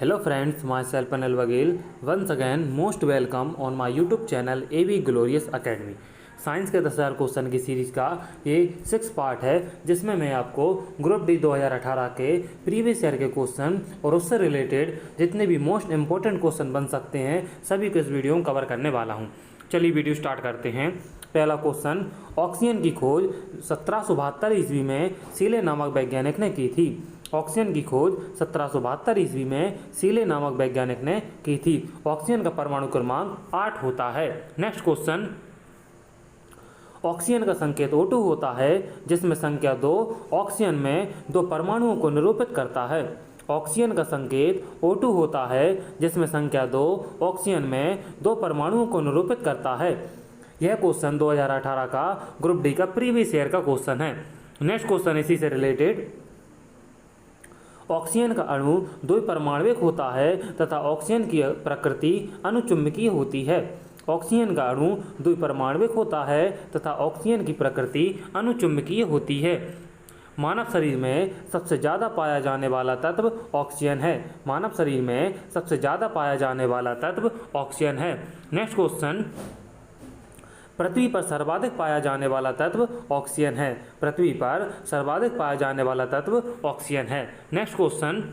Hello friends, myself Anil Wagel. Once again, most welcome on my YouTube channel AV Glorious Academy. Science के 10,000 question की series का ये 6 part है, जिसमें मैं आपको ग्रुप डी 2018 के प्रीवियस ईयर के क्वेश्चन और उससे रिलेटेड जितने भी मोस्ट इंपॉर्टेंट क्वेश्चन बन सकते हैं सभी को इस वीडियो में कवर करने वाला हूँ। चलिए वीडियो स्टार्ट करते हैं। पहला क्वेश्चन, ऑक्सीजन की खोज 1772 ईस्वी में सीले नामक वैज्ञानिक ने की थी। ऑक्सीजन की खोज 1772 ईस्वी में सीले नामक वैज्ञानिक ने की थी। ऑक्सीजन का परमाणु क्रमांक 8 होता है। नेक्स्ट क्वेश्चन, ऑक्सीजन का संकेत O2 होता है, जिसमें संख्या 2 ऑक्सीजन में 2 परमाणुओं को निरूपित करता है। ऑक्सीजन का संकेत O2 होता है, जिसमें संख्या 2 ऑक्सीजन में 2 परमाणुओं को निरूपित करता है। यह क्वेश्चन 2018 का ग्रुप डी का प्रीवियस ईयर का क्वेश्चन है। नेक्स्ट क्वेश्चन इसी से रिलेटेड, ऑक्सीजन का अणु द्विपरमाण्विक होता है तथा ऑक्सीजन की प्रकृति अनुचुंबकीय होती है। ऑक्सीजन का अणु द्विपरमाण्विक होता है तथा ऑक्सीजन की प्रकृति अनुचुंबकीय होती है। मानव शरीर में सबसे ज़्यादा पाया जाने वाला तत्व ऑक्सीजन है। मानव शरीर में सबसे ज़्यादा पाया जाने वाला तत्व ऑक्सीजन है। नेक्स्ट क्वेश्चन, पृथ्वी पर सर्वाधिक पाया जाने वाला तत्व ऑक्सीजन है। पृथ्वी पर सर्वाधिक पाया जाने वाला तत्व ऑक्सीजन है। नेक्स्ट क्वेश्चन,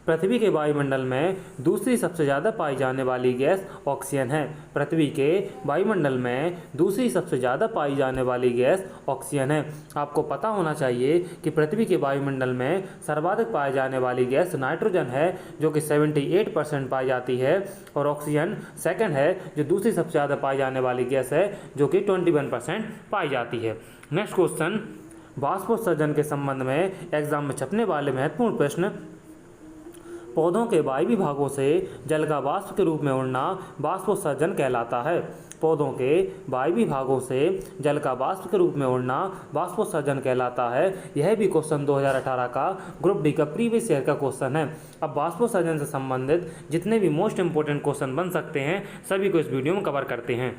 पृथ्वी के वायुमंडल में दूसरी सबसे ज़्यादा पाई जाने वाली गैस ऑक्सीजन है। पृथ्वी के वायुमंडल में दूसरी सबसे ज़्यादा पाई जाने वाली गैस ऑक्सीजन है। आपको पता होना चाहिए कि पृथ्वी के वायुमंडल में सर्वाधिक पाई जाने वाली गैस नाइट्रोजन है, जो कि 78% पाई जाती है, और ऑक्सीजन सेकंड है, जो दूसरी सबसे ज़्यादा पाई जाने वाली गैस है, जो कि 21% पाई जाती है। नेक्स्ट क्वेश्चन, वाष्पोत्सर्जन के संबंध में एग्जाम में छपने वाले महत्वपूर्ण प्रश्न, पौधों के वायवीय भागों से जल का वाष्प के रूप में उड़ना वाष्पोत्सर्जन कहलाता है। पौधों के वायवीय भागों से जल का वाष्प के रूप में उड़ना वाष्पोत्सर्जन कहलाता है। यह भी क्वेश्चन 2018 का ग्रुप डी का प्रीवियस ईयर का क्वेश्चन है। अब वाष्पोत्सर्जन से संबंधित जितने भी मोस्ट इंपॉर्टेंट क्वेश्चन बन सकते हैं सभी को इस वीडियो में कवर करते हैं।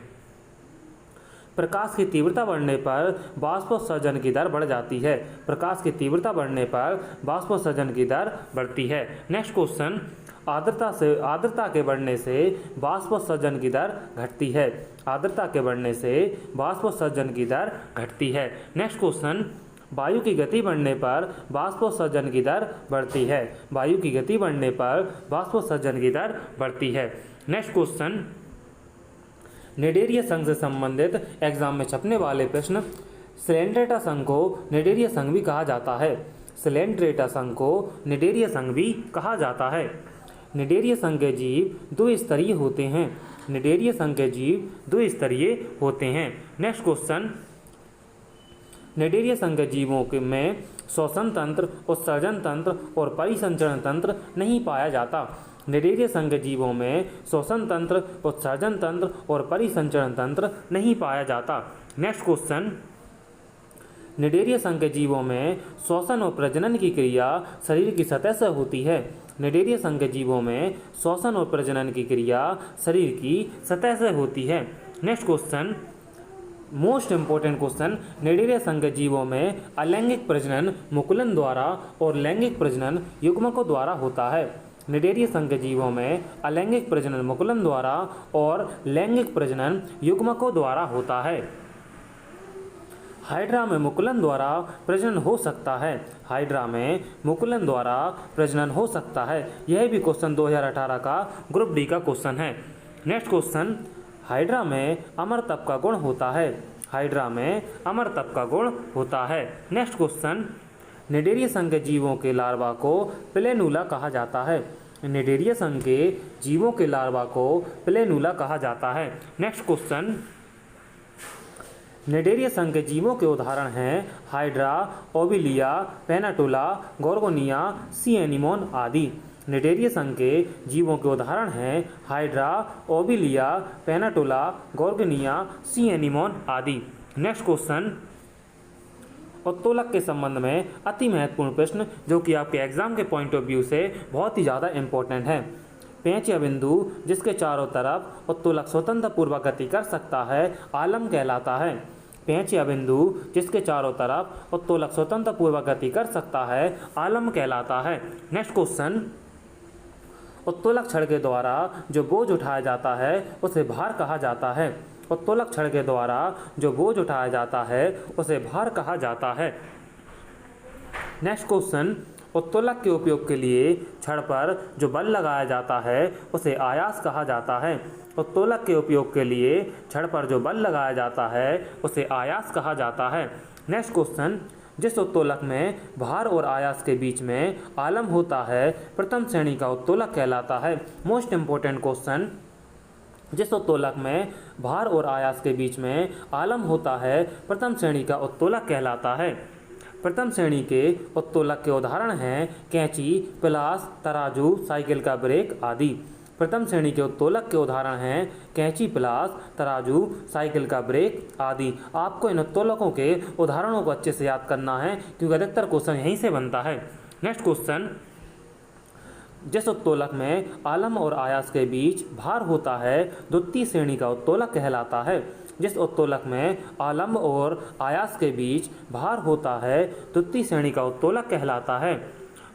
प्रकाश की तीव्रता बढ़ने पर वाष्पोत्सर्जन की दर बढ़ जाती है। प्रकाश की तीव्रता बढ़ने पर वाष्पोत्सर्जन की दर बढ़ती है। नेक्स्ट क्वेश्चन, आर्द्रता के बढ़ने से वाष्पोत्सर्जन की दर घटती है। आर्द्रता के बढ़ने से वाष्पोत्सर्जन की दर घटती है। नेक्स्ट क्वेश्चन, वायु की गति बढ़ने पर वाष्पोत्सर्जन की दर बढ़ती है। वायु की गति बढ़ने पर वाष्पोत्सर्जन की दर बढ़ती है। नेक्स्ट क्वेश्चन, निडेरिया संघ से संबंधित एग्जाम में छपने वाले प्रश्न, सिलेंड्रेटा संघ को निडेरिया संघ भी कहा जाता है। सिलेंड्रेटा संघ को निडेरिया संघ भी कहा जाता है। निडेरिया संघ के जीव द्विस्तरीय होते हैं। निडेरिया संघ के जीव द्विस्तरीय होते हैं। नेक्स्ट क्वेश्चन, निडेरिया संघ के जीवों में श्वसन तंत्र, उत्सर्जन तंत्र और परिसंचरण तंत्र नहीं पाया जाता। निडेरिया संघ के जीवों में श्वसन तंत्र, उत्सर्जन तंत्र और परिसंचरण तंत्र नहीं पाया जाता। नेक्स्ट क्वेश्चन, निडेरिया संघ के जीवों में श्वसन और प्रजनन की क्रिया शरीर की सतह से होती है। निडेरिया संघ के जीवों में श्वसन और प्रजनन की क्रिया शरीर की सतह से होती है। Next question, most important question, Cnidaria संघ के जीवों में अलैंगिक प्रजनन मुकुलन द्वारा और लैंगिक प्रजनन युग्मकों द्वारा होता है। निडेरिया संघ के जीवों में अलैंगिक प्रजनन मुकुलन द्वारा और लैंगिक प्रजनन युग्मकों द्वारा होता है। हाइड्रा में मुकुलन द्वारा प्रजनन हो सकता है। हाइड्रा में मुकुलन द्वारा प्रजनन हो सकता है। यह भी क्वेश्चन 2018 का ग्रुप डी का क्वेश्चन है। नेक्स्ट क्वेश्चन, हाइड्रा में अमरतप का गुण होता है। हाइड्रा में अमरतप का गुण होता है। नेक्स्ट क्वेश्चन, निडेरिया संघ के जीवों के लार्वा को प्लेनुला कहा जाता है। निडेरिया संघ के जीवों के लार्वा को प्लेनुला कहा जाता है। नेक्स्ट क्वेश्चन, निडेरिया संघ के जीवों के उदाहरण हैं हाइड्रा, ओविलिया, पेनाटोला, गोर्गोनिया, सी एनीमोन आदि। निडेरिया संघ के जीवों के उदाहरण हैं हाइड्रा, ओविलिया, पेनाटोला, गोर्गोनिया, सी एनीमोन आदि। नेक्स्ट क्वेश्चन, उत्तोलक के संबंध में अति महत्वपूर्ण प्रश्न, जो कि आपके एग्जाम के पॉइंट ऑफ व्यू से बहुत ही ज़्यादा इंपॉर्टेंट है। पेंच या बिंदु जिसके चारों तरफ उत्तोलक स्वतंत्र पूर्वक गति कर सकता है आलम कहलाता है। पेंच या बिंदु जिसके चारों तरफ उत्तोलक स्वतंत्र पूर्वक गति कर सकता है आलम कहलाता है। नेक्स्ट क्वेश्चन, उत्तोलक छड़ के द्वारा जो बोझ उठाया जाता है उसे भार कहा जाता है। उत्तोलक छड़ के द्वारा जो बोझ उठाया जाता है उसे भार कहा जाता है। नेक्स्ट क्वेश्चन, उत्तोलक के उपयोग के लिए छड़ पर जो बल लगाया जाता है उसे आयास कहा जाता है। उत्तोलक के उपयोग के लिए छड़ पर जो बल लगाया जाता है उसे आयास कहा जाता है। नेक्स्ट क्वेश्चन, जिस उत्तोलक में भार और आयास के बीच में आलम होता है प्रथम श्रेणी का उत्तोलक कहलाता है। मोस्ट इंपोर्टेंट क्वेश्चन, जिस उत्तोलक में भार और आयास के बीच में आलम होता है प्रथम श्रेणी का उत्तोलक कहलाता है। प्रथम श्रेणी के उत्तोलक के उदाहरण हैं कैंची, प्लास, तराजू, साइकिल का ब्रेक आदि। प्रथम श्रेणी के उत्तोलक के उदाहरण हैं कैंची, प्लास, तराजू, साइकिल का ब्रेक आदि। आपको इन उत्तोलकों के उदाहरणों को अच्छे से याद करना है क्योंकि अधिकतर क्वेश्चन यहीं से बनता है। नेक्स्ट क्वेश्चन, जिस उत्तोलक में आलम और आयास के बीच भार होता है द्वितीय श्रेणी का उत्तोलक कहलाता है। जिस उत्तोलक में आलम और आयास के बीच भार होता है द्वितीय श्रेणी का उत्तोलक कहलाता है।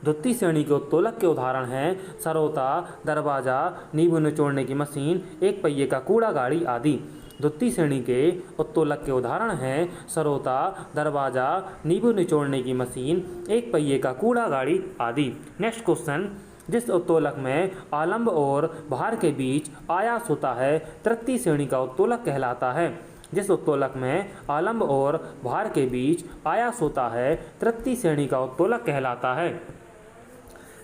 द्वितीय श्रेणी के उत्तोलक के उदाहरण हैं सरोता, दरवाजा, नींबू निचोड़ने की मशीन, एक पहिए का कूड़ा गाड़ी आदि। द्वितीय श्रेणी के उत्तोलक के उदाहरण हैं सरोता, दरवाजा, नींबू निचोड़ने की मशीन, एक पहिए का कूड़ा गाड़ी आदि। नेक्स्ट क्वेश्चन, जिस उत्तोलक में आलम्ब और भार के बीच आयास होता है तृतीय श्रेणी का उत्तोलक कहलाता है। जिस उत्तोलक में आलम्ब और भार के बीच आयास होता है तृतीय श्रेणी का उत्तोलक कहलाता है।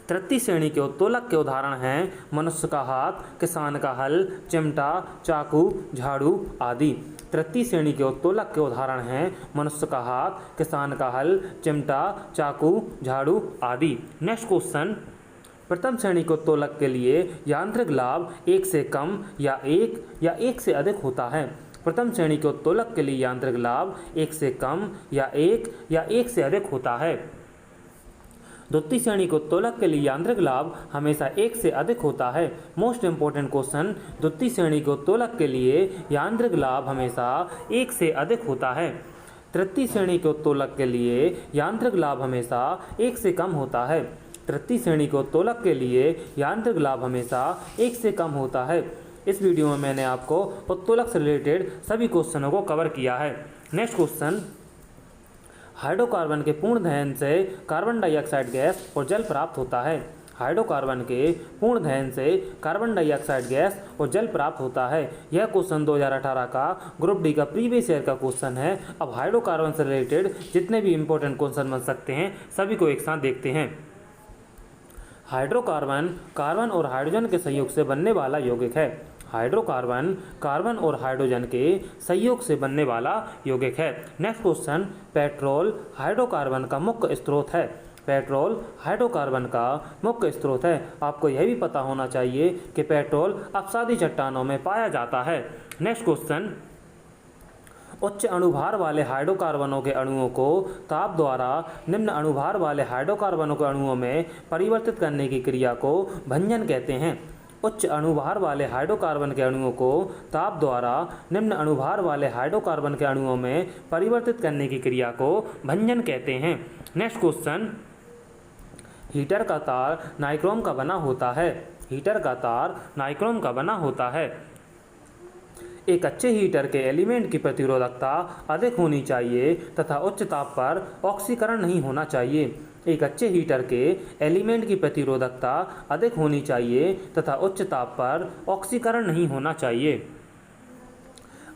तृतीय श्रेणी के उत्तोलक के उदाहरण हैं मनुष्य का हाथ, किसान का हल, चिमटा, चाकू, झाड़ू आदि। तृतीय श्रेणी के उत्तोलक के उदाहरण हैं मनुष्य का हाथ, किसान का हल, चिमटा, चाकू, झाड़ू आदि। नेक्स्ट क्वेश्चन, प्रथम श्रेणी के उत्तोलक के लिए यांत्रिक लाभ एक से कम या एक से अधिक होता है। प्रथम श्रेणी के उत्तोलक के लिए यांत्रिक लाभ एक से कम या एक से अधिक होता है। द्वितीय श्रेणी के उत्तोलक के लिए यांत्रिक लाभ हमेशा एक से अधिक होता है। मोस्ट इंपोर्टेंट क्वेश्चन, द्वितीय श्रेणी के उत्तोलक के लिए यांत्रिक लाभ हमेशा एक से अधिक होता है। तृतीय श्रेणी के उत्तोलक के लिए यांत्रिक लाभ हमेशा एक से कम होता है। तृतीय श्रेणी के उत्तोलक के लिए यांत्रिक लाभ हमेशा एक से कम होता है। इस वीडियो में मैंने आपको उत्तोलक से रिलेटेड सभी क्वेश्चनों को कवर किया है। नेक्स्ट क्वेश्चन, हाइड्रोकार्बन के पूर्ण दहन से कार्बन डाइऑक्साइड गैस और जल प्राप्त होता है। हाइड्रोकार्बन के पूर्ण दहन से कार्बन डाइऑक्साइड गैस और जल प्राप्त होता है। यह क्वेश्चन 2018 का ग्रुप डी का प्रीवियस ईयर का क्वेश्चन है। अब हाइड्रोकार्बन से रिलेटेड जितने भी इंपॉर्टेंट क्वेश्चन बन सकते हैं सभी को एक साथ देखते हैं। हाइड्रोकार्बन कार्बन और हाइड्रोजन के संयोग से बनने वाला यौगिक है। हाइड्रोकार्बन कार्बन और हाइड्रोजन के संयोग से बनने वाला यौगिक है। नेक्स्ट क्वेश्चन, पेट्रोल हाइड्रोकार्बन का मुख्य स्रोत है। पेट्रोल हाइड्रोकार्बन का मुख्य स्रोत है। आपको यह भी पता होना चाहिए कि पेट्रोल अपसादी चट्टानों में पाया जाता है। नेक्स्ट क्वेश्चन, उच्च अणुभार वाले हाइड्रोकार्बनों के अणुओं को ताप द्वारा निम्न अणुभार वाले हाइड्रोकार्बनों के अणुओं में परिवर्तित करने की क्रिया को भंजन कहते हैं। उच्च अणुभार वाले हाइड्रोकार्बन के अणुओं को ताप द्वारा निम्न अणुभार वाले हाइड्रोकार्बन के अणुओं में परिवर्तित करने की क्रिया को भंजन कहते हैं। नेक्स्ट क्वेश्चन, हीटर का तार नाइक्रोम का बना होता है। हीटर का तार नाइक्रोम का बना होता है। एक अच्छे हीटर के एलिमेंट की प्रतिरोधकता अधिक होनी चाहिए तथा उच्च ताप पर ऑक्सीकरण नहीं होना चाहिए। एक अच्छे हीटर के एलिमेंट की प्रतिरोधकता अधिक होनी चाहिए तथा उच्च ताप पर ऑक्सीकरण नहीं होना चाहिए।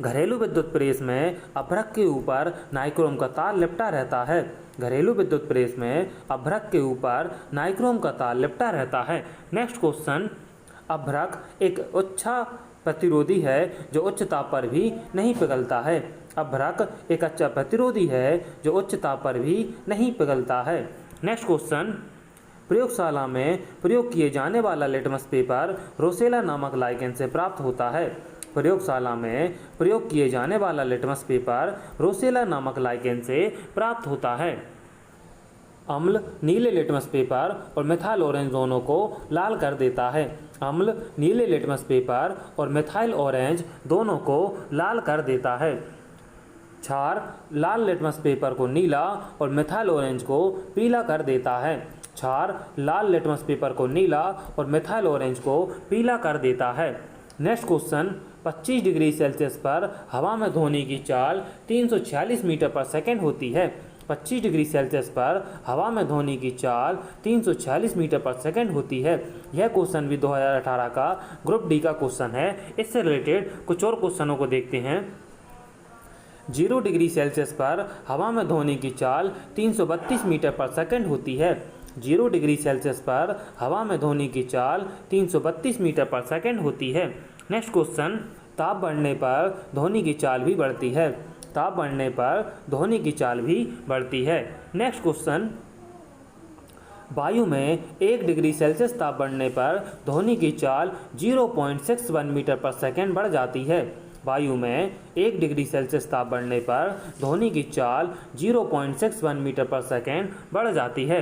घरेलू विद्युत प्रेस में अभ्रक के ऊपर नाइक्रोम का तार लिपटा रहता है। घरेलू विद्युत प्रेस में अभ्रक के ऊपर नाइक्रोम का तार लिपटा रहता है। नेक्स्ट क्वेश्चन, अभ्रक एक उच्च प्रतिरोधी है जो उच्च ताप पर भी नहीं पिघलता है। अभ्रक एक अच्छा प्रतिरोधी है जो उच्च ताप पर भी नहीं पिघलता है। नेक्स्ट क्वेश्चन, प्रयोगशाला में प्रयोग किए जाने वाला लिटमस पेपर रोसेला नामक लाइकेन से प्राप्त होता है। प्रयोगशाला में प्रयोग किए जाने वाला लिटमस पेपर रोसेला नामक लाइकेन से प्राप्त होता है। अम्ल नीले लिटमस पेपर और मिथाइल ऑरेंज दोनों को लाल कर देता है। अम्ल नीले लिटमस पेपर और मिथाइल ऑरेंज दोनों को लाल कर देता है। क्षार लाल लिटमस पेपर को नीला और मिथाइल ऑरेंज को पीला कर देता है। क्षार लाल लिटमस पेपर को नीला और मिथाइल ऑरेंज को पीला कर देता है। नेक्स्ट क्वेश्चन, 25 डिग्री सेल्सियस पर हवा में ध्वनि की चाल 346 मीटर पर सेकेंड होती है। 25 डिग्री सेल्सियस पर हवा में ध्वनि की चाल 346 मीटर पर सेकेंड होती है। यह क्वेश्चन भी 2018 का ग्रुप डी का क्वेश्चन है। इससे रिलेटेड कुछ और क्वेश्चनों को देखते हैं। 0 डिग्री सेल्सियस पर हवा में ध्वनि की चाल 332 मीटर पर सेकेंड होती है। 0 डिग्री सेल्सियस पर हवा में ध्वनि की चाल 332 मीटर पर सेकेंड होती है। नेक्स्ट क्वेश्चन, ताप बढ़ने पर ध्वनि की चाल भी बढ़ती है। ताप बढ़ने पर ध्वनि की चाल भी बढ़ती है। नेक्स्ट क्वेश्चन, वायु में 1 डिग्री सेल्सियस ताप बढ़ने पर ध्वनि की चाल 0.61 मीटर पर सेकेंड बढ़ जाती है। वायु में 1 डिग्री सेल्सियस ताप बढ़ने पर ध्वनि की चाल 0.61 मीटर पर सेकेंड बढ़ जाती है।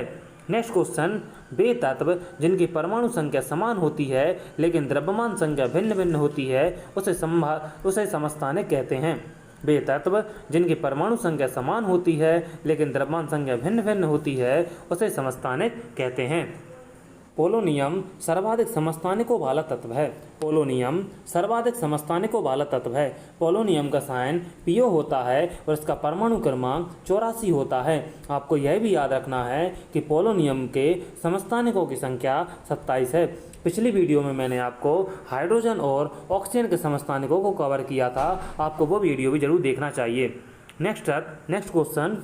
नेक्स्ट क्वेश्चन, वे तत्व जिनकी परमाणु संख्या समान होती है लेकिन द्रव्यमान संख्या भिन्न भिन्न होती है उसे समस्थानिक कहते हैं। वे तत्व जिनकी परमाणु संख्या समान होती है लेकिन द्रव्यमान संख्या भिन्न भिन्न होती है उसे समस्थानिक कहते हैं। पोलोनियम सर्वाधिक समस्थानिकों वाला तत्व है। पोलोनियम सर्वाधिक समस्थानिकों वाला तत्व है। पोलोनियम का साइन पीओ होता है और इसका परमाणु क्रमांक 84 होता है। आपको यह भी याद रखना है कि पोलोनियम के समस्थानिकों की संख्या 27 है। पिछली वीडियो में मैंने आपको हाइड्रोजन और ऑक्सीजन के समस्थानिकों को कवर किया था, आपको वो वीडियो भी जरूर देखना चाहिए। नेक्स्ट क्वेश्चन,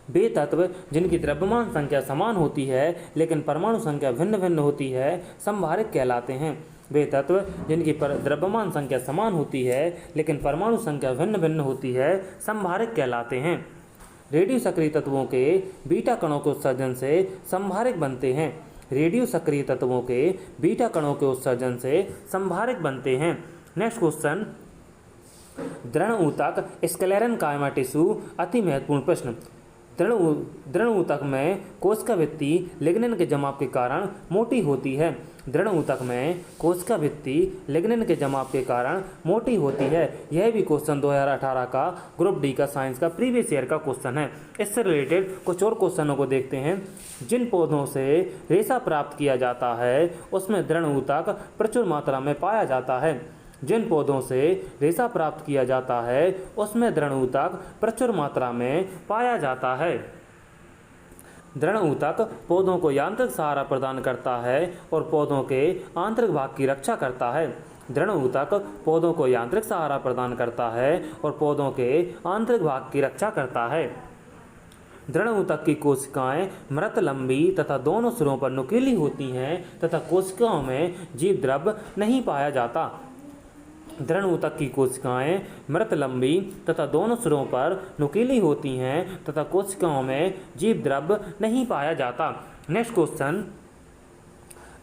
वे तत्व जिनकी द्रव्यमान संख्या समान होती है लेकिन परमाणु संख्या भिन्न भिन्न होती है समभारिक कहलाते हैं। वे तत्व जिनकी द्रव्यमान संख्या समान होती है लेकिन परमाणु संख्या भिन्न भिन्न होती है समभारिक कहलाते हैं। रेडियो सक्रिय तत्वों के बीटा कणों के उत्सर्जन से समभारिक बनते हैं। रेडियो सक्रिय तत्वों के बीटा कणों के उत्सर्जन से समभारिक बनते हैं। नेक्स्ट क्वेश्चन, दृढ़ ऊतक स्क्लेरन कायमा टिश्यू अति महत्वपूर्ण प्रश्न। दृढ़ ऊतक में कोशिका भित्ति लिग्निन के जमाव के कारण मोटी होती है। दृढ़ ऊतक में कोशिका भित्ति लिग्निन के जमाव के कारण मोटी होती है। यह भी क्वेश्चन 2018 का ग्रुप डी का साइंस का प्रीवियस ईयर का क्वेश्चन है। इससे रिलेटेड कुछ और क्वेश्चनों को देखते हैं। जिन पौधों से रेशा प्राप्त किया जाता है उसमें दृढ़ ऊतक प्रचुर मात्रा में पाया जाता है। जिन पौधों से रेशा प्राप्त किया जाता है उसमें दृढ़ ऊतक प्रचुर मात्रा में पाया जाता है। दृढ़ ऊतक पौधों को यांत्रिक सहारा प्रदान करता है और पौधों के आंतरिक भाग की रक्षा करता है। दृढ़ ऊतक पौधों को यांत्रिक सहारा प्रदान करता है और पौधों के आंतरिक भाग की रक्षा करता है। दृढ़ ऊतक की कोशिकाएं मृत लंबी तथा दोनों सिरों पर नुकीली होती हैं तथा कोशिकाओं में जीव द्रव्य नहीं पाया जाता। दृढ़ ऊतक की कोशिकाएं मृत लंबी तथा दोनों सिरों पर नुकीली होती हैं तथा कोशिकाओं में जीव द्रव्य नहीं पाया जाता। नेक्स्ट क्वेश्चन,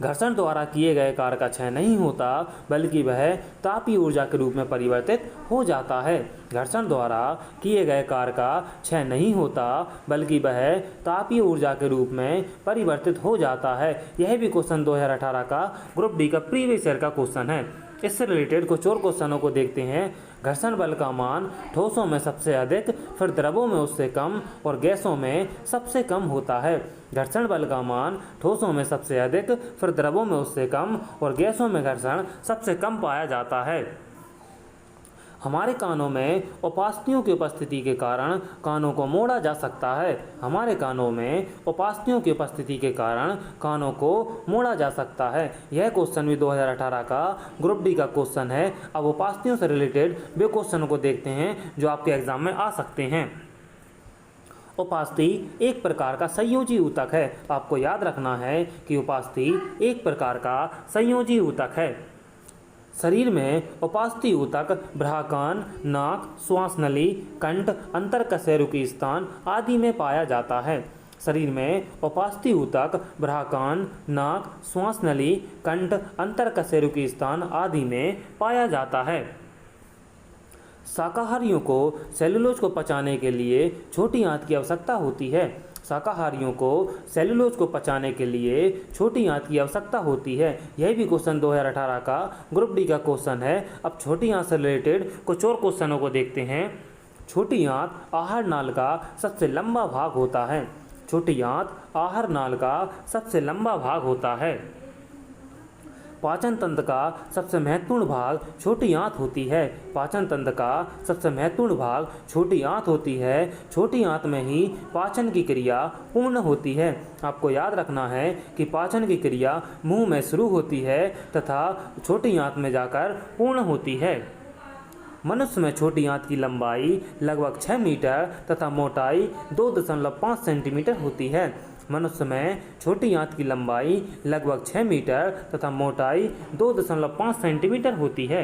घर्षण द्वारा किए गए कार्य का क्षय नहीं होता बल्कि वह तापीय ऊर्जा के रूप में परिवर्तित हो जाता है। घर्षण द्वारा किए गए कार्य का क्षय नहीं होता बल्कि वह तापीय ऊर्जा के रूप में परिवर्तित हो जाता है। यह भी क्वेश्चन 2018 का ग्रुप डी का प्रीवियस ईयर का क्वेश्चन है। इससे रिलेटेड कुछ और क्वेश्चनों को देखते हैं। घर्षण बल का मान ठोसों में सबसे अधिक, फिर द्रवों में उससे कम और गैसों में सबसे कम होता है। घर्षण बल का मान ठोसों में सबसे अधिक, फिर द्रवों में उससे कम और गैसों में घर्षण सबसे कम पाया जाता है। हमारे कानों में उपास्थियों की उपस्थिति के कारण कानों को मोड़ा जा सकता है। हमारे कानों में उपास्थियों की उपस्थिति के कारण कानों को मोड़ा जा सकता है। यह क्वेश्चन भी 2018 का ग्रुप डी का क्वेश्चन है। अब उपास्थियों से रिलेटेड वे क्वेश्चनों को देखते हैं जो आपके एग्जाम में आ सकते हैं। उपास्थि एक प्रकार का संयोजी ऊतक है। आपको याद रखना है कि उपास्थि एक प्रकार का संयोजी ऊतक है। शरीर में उपास्थि ऊतक ब्राहकान, नाक, श्वास नली, कंठ, अंतरकशेरुकी स्थान आदि में पाया जाता है। शरीर में उपास्थि ऊतक ब्राहकान, नाक, श्वास नली, कंठ, अंतरकशेरुकी स्थान आदि में पाया जाता है। शाकाहारियों को सेलुलोज को पचाने के लिए छोटी आंत की आवश्यकता होती है। शाकाहारियों को सेलुलोज को पचाने के लिए छोटी आंत की आवश्यकता होती है। यह भी क्वेश्चन 2018 का ग्रुप डी का क्वेश्चन है। अब छोटी आंत से रिलेटेड कुछ और क्वेश्चनों को देखते हैं। छोटी आंत आहार नाल का सबसे लंबा भाग होता है। छोटी आंत आहार नाल का सबसे लंबा भाग होता है। पाचन तंत्र का सबसे महत्वपूर्ण भाग छोटी आंत होती है। पाचन तंत्र का सबसे महत्वपूर्ण भाग छोटी आंत होती है। छोटी आंत में ही पाचन की क्रिया पूर्ण होती है। आपको याद रखना है कि पाचन की क्रिया मुंह में शुरू होती है तथा छोटी आंत में जाकर पूर्ण होती है। मनुष्य में छोटी आंत की लंबाई लगभग 6 मीटर तथा मोटाई 2.5 सेंटीमीटर होती है। मनुष्य में छोटी आंत की लंबाई लगभग 6 मीटर तथा मोटाई 2.5 सेंटीमीटर होती है।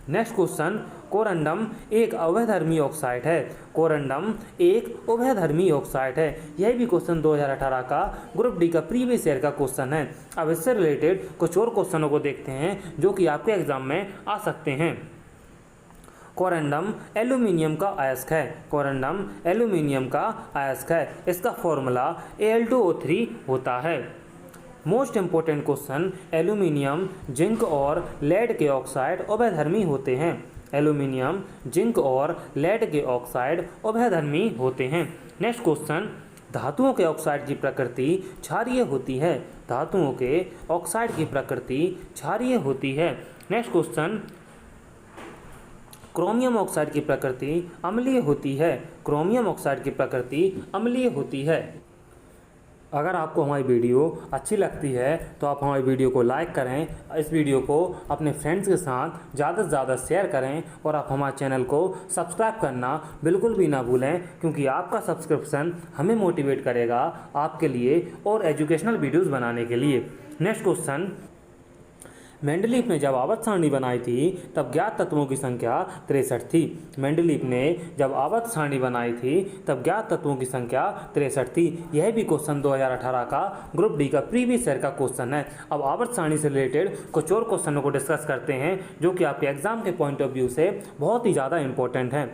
नेक्स्ट क्वेश्चन, कोरंडम एक अवैधर्मी ऑक्साइड है। कोरंडम एक उभयधर्मी ऑक्साइड है। यह भी क्वेश्चन 2018 का ग्रुप डी का प्रीवियस ईयर का क्वेश्चन है। अब इससे रिलेटेड कुछ और क्वेश्चनों को देखते हैं जो कि आपके एग्जाम में आ सकते हैं। कोरंडम एल्यूमिनियम का अयस्क है। कोरंडम एल्यूमिनियम का अयस्क है। इसका फॉर्मूला Al2O3 होता है। Most important question, aluminium, zinc और लेड के ऑक्साइड उभयधर्मी होते हैं। एल्यूमिनियम, जिंक और लेड के ऑक्साइड उभयधर्मी होते हैं। नेक्स्ट क्वेश्चन, धातुओं के ऑक्साइड की प्रकृति क्षारीय होती है। धातुओं के ऑक्साइड की प्रकृति क्षारीय होती है। नेक्स्ट क्वेश्चन, क्रोमियम ऑक्साइड की प्रकृति अम्लीय होती है। क्रोमियम ऑक्साइड की प्रकृति अम्लीय होती है। अगर आपको हमारी वीडियो अच्छी लगती है तो आप हमारी वीडियो को लाइक करें, इस वीडियो को अपने फ्रेंड्स के साथ ज़्यादा से ज़्यादा शेयर करें और आप हमारे चैनल को सब्सक्राइब करना बिल्कुल भी ना भूलें, क्योंकि आपका सब्सक्रिप्शन हमें मोटिवेट करेगा आपके लिए और एजुकेशनल वीडियोज़ बनाने के लिए। नेक्स्ट क्वेश्चन, मेंडलीफ ने जब आवर्त सारणी बनाई थी तब ज्ञात तत्वों की संख्या 63 थी। मेंडलीफ ने जब आवर्त सारणी बनाई थी तब ज्ञात तत्वों की संख्या 63 थी। यह भी क्वेश्चन 2018 का ग्रुप डी का प्रीवियस ईयर का क्वेश्चन है। अब आवर्त सारणी से रिलेटेड कुछ और क्वेश्चनों को डिस्कस करते हैं जो कि आपके एग्जाम के पॉइंट ऑफ व्यू से बहुत ही ज़्यादा इंपॉर्टेंट है।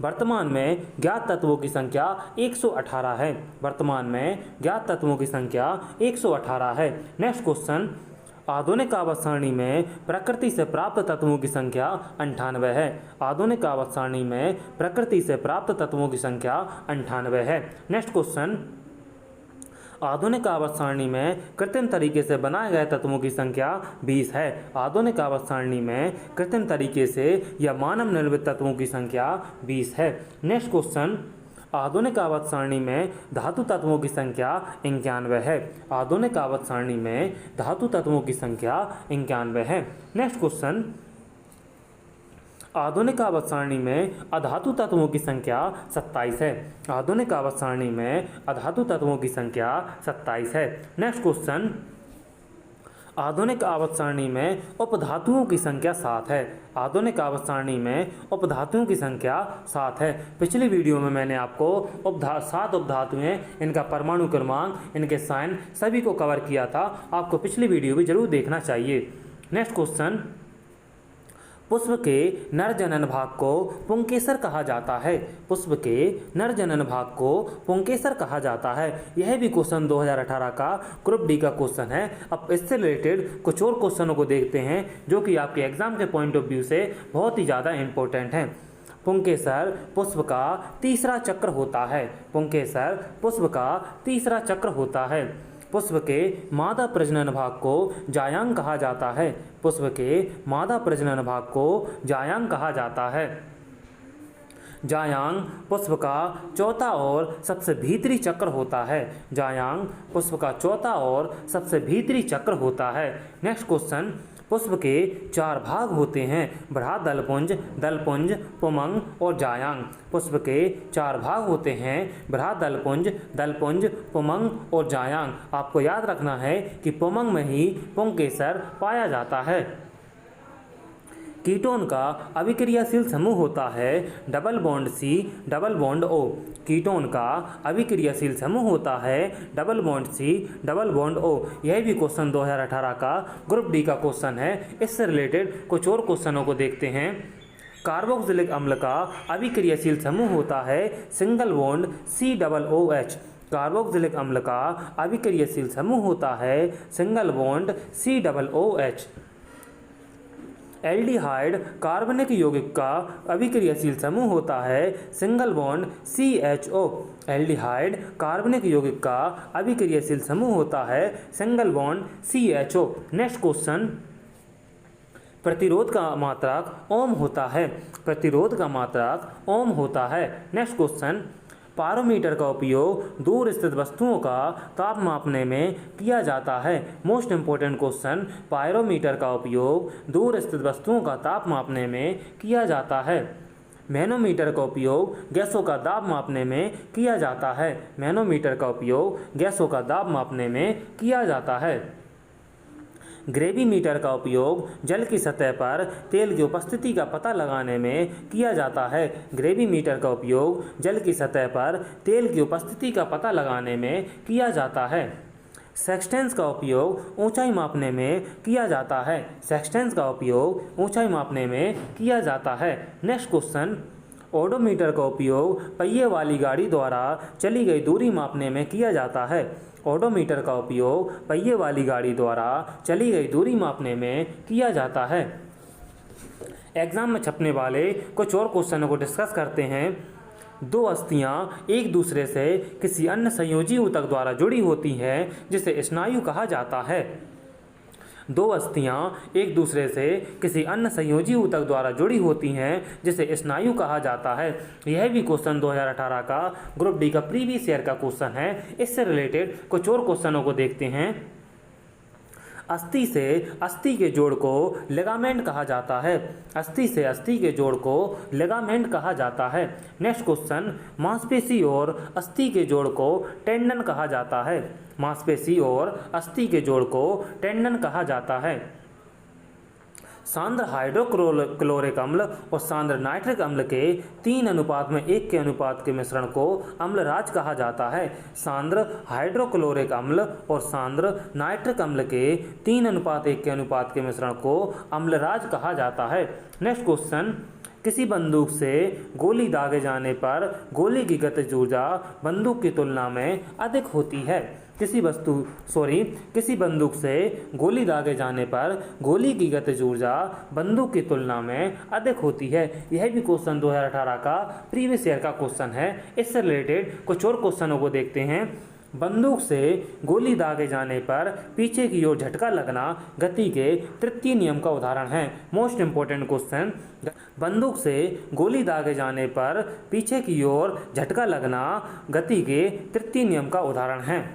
वर्तमान में ज्ञात तत्वों की संख्या 118 है। वर्तमान में ज्ञात तत्वों की संख्या 118 है। नेक्स्ट क्वेश्चन, आधुनिक आवर्त सारणी में प्रकृति से प्राप्त तत्वों की संख्या 98 है। आधुनिक आवर्त सारणी में प्रकृति से प्राप्त तत्वों की संख्या 98 है। नेक्स्ट क्वेश्चन, आधुनिक आवर्त सारणी में कृत्रिम तरीके से बनाए गए तत्वों की संख्या 20 है। आधुनिक आवर्त सारणी में कृत्रिम तरीके से या मानव निर्मित तत्वों की संख्या 20 है। नेक्स्ट क्वेश्चन, आधुनिक आवर्त सारणी में धातु तत्वों की संख्या 91 है। आधुनिक आवर्त सारणी में धातु तत्वों की संख्या 91 है। नेक्स्ट क्वेश्चन, आधुनिक आवर्त सारणी में अधातु तत्वों की संख्या 27 है। आधुनिक आवर्त सारणी में अधातु तत्वों की संख्या 27 है। नेक्स्ट क्वेश्चन, आधुनिक आवर्त सारणी में उपधातुओं की संख्या 7 है। आधुनिक आवर्त सारणी में उपधातुओं की संख्या 7 है। पिछली वीडियो में मैंने आपको 7 उपधातुएं, इनका परमाणु क्रमांक, इनके साइन सभी को कवर किया था। आपको पिछली वीडियो भी जरूर देखना चाहिए। नेक्स्ट क्वेश्चन, पुष्प के नर जनन भाग को पुंकेसर कहा जाता है। पुष्प के नर जनन भाग को पुंकेसर कहा जाता है। यह भी क्वेश्चन 2018 का ग्रुप डी का क्वेश्चन है। अब इससे रिलेटेड कुछ और क्वेश्चनों को देखते हैं जो कि आपके एग्जाम के पॉइंट ऑफ व्यू से बहुत ही ज़्यादा इंपॉर्टेंट हैं। पुंकेसर पुष्प का तीसरा चक्र होता है। पुंकेसर पुष्प का तीसरा चक्र होता है। पुष्प के मादा प्रजनन भाग को जायांग कहा जाता है। पुष्प के मादा प्रजनन भाग को जायांग कहा जाता है। जायांग पुष्प का चौथा और सबसे भीतरी चक्र होता है। जायांग पुष्प का चौथा और सबसे भीतरी चक्र होता है। नेक्स्ट क्वेश्चन, पुष्प के 4 भाग होते हैं, बृहद दलपुंज, दलपुंज, पुमंग और जायांग। पुष्प के 4 भाग होते हैं, बृहद दलपुंज, दलपुंज, पुमंग और जायांग। आपको याद रखना है कि पुमंग में ही पुंकेसर पाया जाता है। कीटोन का अभिक्रियाशील समूह होता है double bond C, double bond O। Ketone का अभिक्रियाशील समूह होता है double bond C, double bond O। यह भी क्वेश्चन 2018 का ग्रुप डी का क्वेश्चन है। इससे रिलेटेड कुछ और क्वेश्चनों को देखते हैं। कार्बोक्सिलिक अम्ल का अभिक्रियाशील समूह होता है सिंगल बॉन्ड COOH। कार्बोक्सिलिक अम्ल का अभिक्रियाशील समूह होता है सिंगल बॉन्ड COOH। एल्डिहाइड कार्बनिक यौगिक का अभिक्रियाशील समूह होता है सिंगल बॉन्ड CHO। एल्डिहाइड कार्बनिक यौगिक का अभिक्रियाशील समूह होता है single bond CHO। Next question, प्रतिरोध का मात्रक ओम होता है। प्रतिरोध का मात्रक ओम होता है। नेक्स्ट क्वेश्चन, पारोमीटर का उपयोग दूर स्थित वस्तुओं का ताप मापने में किया जाता है। मोस्ट इंपोर्टेंट क्वेश्चन, पायरोमीटर का उपयोग दूर स्थित वस्तुओं का ताप मापने में किया जाता है। मैनोमीटर का उपयोग गैसों का दाब मापने में किया जाता है। मैनोमीटर का उपयोग गैसों का दाब मापने में किया जाता है। ग्रेविमीटर का उपयोग जल की सतह पर तेल की उपस्थिति का पता लगाने में किया जाता है। ग्रेविमीटर का उपयोग जल की सतह पर तेल की उपस्थिति का पता लगाने में किया जाता है। सेक्सटेंस का उपयोग ऊंचाई मापने में किया जाता है। सेक्सटेंस का उपयोग ऊंचाई मापने में किया जाता है। नेक्स्ट क्वेश्चन, ओडोमीटर का उपयोग पहिए वाली गाड़ी द्वारा चली गई दूरी मापने में किया जाता है। ओडोमीटर का उपयोग पहिए वाली गाड़ी द्वारा चली गई दूरी मापने में किया जाता है। एग्जाम में छपने वाले कुछ और क्वेश्चनों को डिस्कस करते हैं। दो अस्थियां एक दूसरे से किसी अन्य संयोजी ऊतक द्वारा जुड़ी होती हैं जिसे स्नायु कहा जाता है। दो अस्थियां एक दूसरे से किसी अन्य संयोजी ऊतक द्वारा जुड़ी होती हैं जिसे स्नायु कहा जाता है। यह भी क्वेश्चन 2018 का ग्रुप डी का प्रीवियस ईयर का क्वेश्चन है। इससे रिलेटेड कुछ और क्वेश्चनों को देखते हैं। अस्थि से अस्थि के जोड़ को लिगामेंट कहा जाता है। अस्थि से अस्थि के जोड़ को लिगामेंट कहा जाता है। नेक्स्ट क्वेश्चन, मांसपेशी और अस्थि के जोड़ को टेंडन कहा जाता है। मांसपेशी और अस्थि के जोड़ को टेंडन कहा जाता है। सांद्र हाइड्रोक्लोरिक अम्ल और सांद्र नाइट्रिक अम्ल के 3:1 के अनुपात के मिश्रण को अम्लराज कहा जाता है। सांद्र हाइड्रोक्लोरिक अम्ल और सांद्र नाइट्रिक अम्ल के 3:1 के अनुपात के मिश्रण को अम्लराज कहा जाता है। नेक्स्ट क्वेश्चन, किसी बंदूक से गोली दागे जाने पर गोली की गतिज ऊर्जा बंदूक की तुलना में अधिक होती है। किसी बंदूक से गोली दागे जाने पर गोली की गतिज ऊर्जा बंदूक की तुलना में अधिक होती है। यह भी क्वेश्चन 2018 का प्रीवियस ईयर का क्वेश्चन है। इससे रिलेटेड कुछ और क्वेश्चनों को देखते हैं। बंदूक से गोली दागे जाने पर पीछे की ओर झटका लगना गति के तृतीय नियम का उदाहरण है। मोस्ट इंपोर्टेंट क्वेश्चन, बंदूक से गोली दागे जाने पर पीछे की ओर झटका लगना गति के तृतीय नियम का उदाहरण है।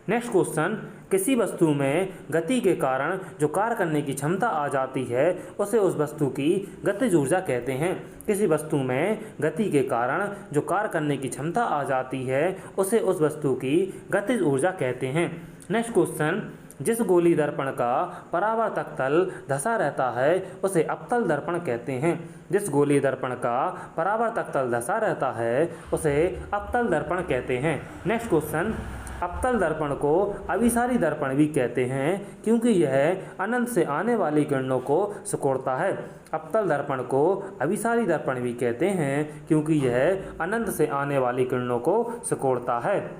नेक्स्ट क्वेश्चन, किसी वस्तु में गति के कारण जो कार्य करने की क्षमता आ जाती है उसे उस वस्तु की गतिज ऊर्जा कहते हैं। किसी वस्तु में गति के कारण जो कार्य करने की क्षमता आ जाती है उसे उस वस्तु की गतिज ऊर्जा कहते हैं। नेक्स्ट क्वेश्चन, जिस गोली दर्पण का परावर्तक तल धंसा रहता है उसे अवतल दर्पण कहते हैं। जिस गोली दर्पण का परावर्तक तल धंसा रहता है उसे अवतल दर्पण कहते हैं। नेक्स्ट क्वेश्चन, अवतल दर्पण को अभिसारी दर्पण भी कहते हैं क्योंकि यह अनंत से आने वाली किरणों को सिकोड़ता है। अवतल दर्पण को अभिसारी दर्पण भी कहते हैं क्योंकि यह अनंत से आने वाली किरणों को सिकोड़ता है।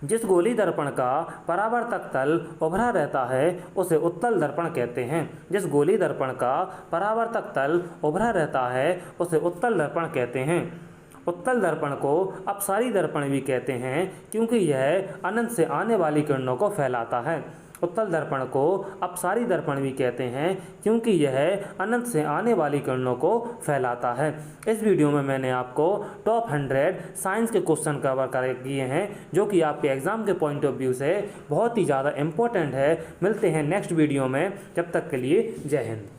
जिस गोली दर्पण का परावर्तक तल उभरा रहता है उसे उत्तल दर्पण कहते हैं। जिस गोली दर्पण का परावर्तक तल उभरा रहता है उसे उत्तल दर्पण कहते हैं। उत्तल दर्पण को अपसारी दर्पण भी कहते हैं क्योंकि यह अनंत से आने वाली किरणों को फैलाता है। उत्तल दर्पण को अपसारी दर्पण भी कहते हैं क्योंकि यह अनंत से आने वाली किरणों को फैलाता है। इस वीडियो में मैंने आपको टॉप 100 साइंस के क्वेश्चन कवर किए हैं जो कि आपके एग्जाम के पॉइंट ऑफ व्यू से बहुत ही ज़्यादा इम्पोर्टेंट है। मिलते हैं नेक्स्ट वीडियो में, जब तक के लिए जय हिंद।